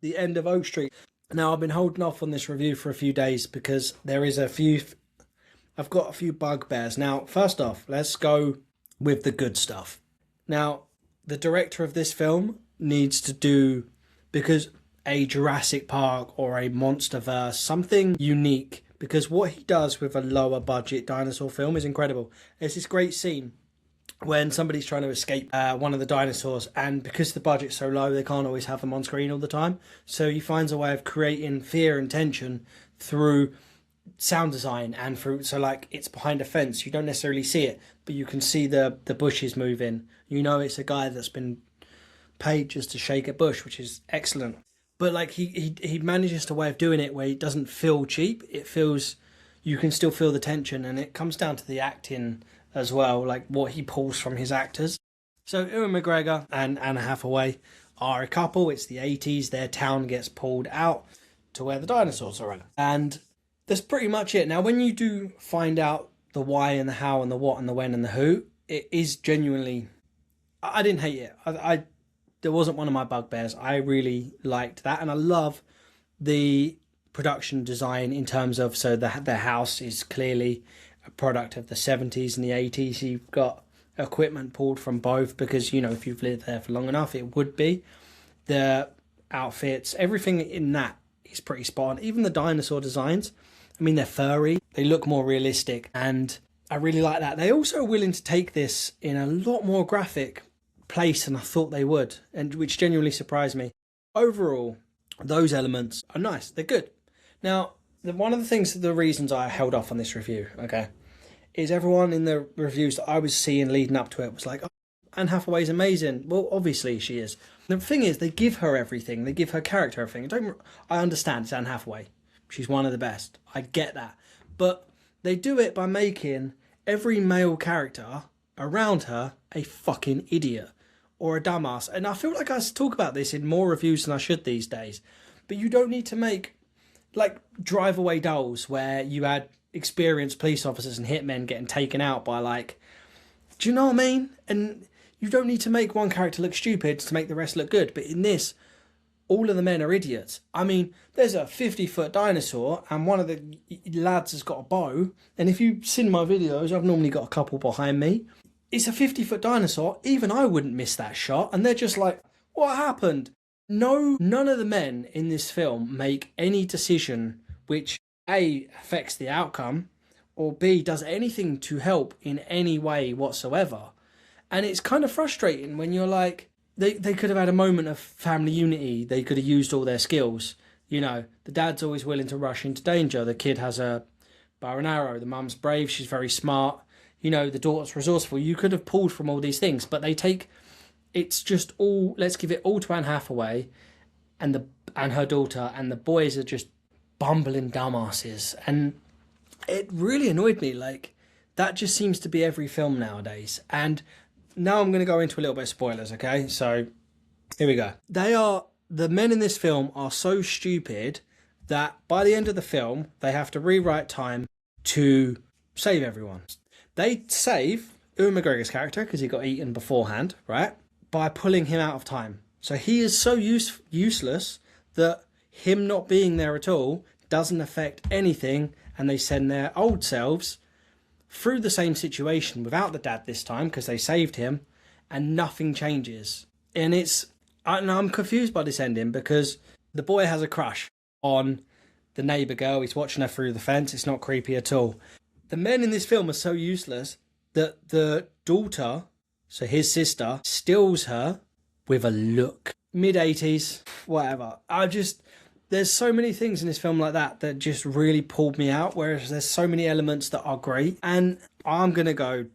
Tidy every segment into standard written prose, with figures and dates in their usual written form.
the end of Oak Street. Now, I've been holding off on this review for a few days because there is a few... I've got a few bugbears. Now, first off, let's go with the good stuff. Now, the director of this film needs to do... because a Jurassic Park or a Monsterverse, something unique, because what he does with a lower budget dinosaur film is incredible. There's this great scene when somebody's trying to escape one of the dinosaurs, and because the budget's so low, they can't always have them on screen all the time. So he finds a way of creating fear and tension through sound design and through, so like it's behind a fence, you don't necessarily see it, but you can see the bushes moving. You know it's a guy that's been paid just to shake a bush, which is excellent. But like he manages a way of doing it where it doesn't feel cheap. It feels, you can still feel the tension, and it comes down to the acting as well, like what he pulls from his actors. So Ewan McGregor and Anne Hathaway are a couple. It's the 80s. Their town gets pulled out to where the dinosaurs are at. And that's pretty much it. Now, when you do find out the why and the how and the what and the when and the who, it is genuinely... I didn't hate it. There wasn't one of my bugbears. I really liked that, and I love the production design in terms of, so the house is clearly a product of the 70s and the 80s. You've got equipment pulled from both because, you know, if you've lived there for long enough, it would be. The outfits, everything in that is pretty spot on. Even the dinosaur designs, I mean, they're furry. They look more realistic, and I really like that. They also are willing to take this in a lot more graphic place than I thought they would, and which genuinely surprised me. Overall, those elements are nice. They're good. Now, one of the things, the reasons I held off on this review, okay, is everyone in the reviews that I was seeing leading up to it was like, oh, Anne Hathaway's amazing. Well, obviously she is. The thing is, they give her everything. They give her character everything. I understand it's Anne Hathaway. She's one of the best. I get that. But they do it by making every male character around her a fucking idiot or a dumbass. And I feel like I talk about this in more reviews than I should these days. But you don't need to make like Drive Away Dolls where you had experienced police officers and hitmen getting taken out by like, do you know what I mean? And you don't need to make one character look stupid to make the rest look good. But in this, all of the men are idiots. I mean, there's a 50-foot dinosaur and one of the lads has got a bow. And if you've seen my videos, I've normally got a couple behind me. It's a 50-foot dinosaur. Even I wouldn't miss that shot. And they're just like, what happened? No, none of the men in this film make any decision which A, affects the outcome, or B, does anything to help in any way whatsoever. And it's kind of frustrating when you're like, they could have had a moment of family unity. They could have used all their skills. You know, the dad's always willing to rush into danger. The kid has a bow and arrow. The mum's brave. She's very smart. You know, the daughter's resourceful. You could have pulled from all these things, but they take... It's just all... Let's give it all to Anne Hathaway and her daughter, and the boys are just bumbling dumbasses. And it really annoyed me. Like, that just seems to be every film nowadays. And now I'm going to go into a little bit of spoilers, okay? So, here we go. The men in this film are so stupid that by the end of the film, they have to rewrite time to save everyone. They save Ewan McGregor's character, because he got eaten beforehand, right? By pulling him out of time. So he is so useless that him not being there at all doesn't affect anything, and they send their old selves through the same situation without the dad this time, because they saved him, and nothing changes. And I'm confused by this ending, because the boy has a crush on the neighbour girl. He's watching her through the fence. It's not creepy at all. The men in this film are so useless that the daughter, so his sister, steals her with a look. Mid-80s, whatever. There's so many things in this film like that just really pulled me out, whereas there's so many elements that are great. And I'm going to go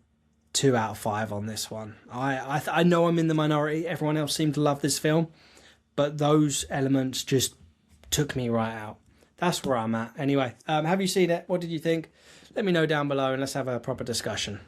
2 out of 5 on this one. I know I'm in the minority. Everyone else seemed to love this film, but those elements just took me right out. That's where I'm at. Anyway, have you seen it? What did you think? Let me know down below and let's have a proper discussion.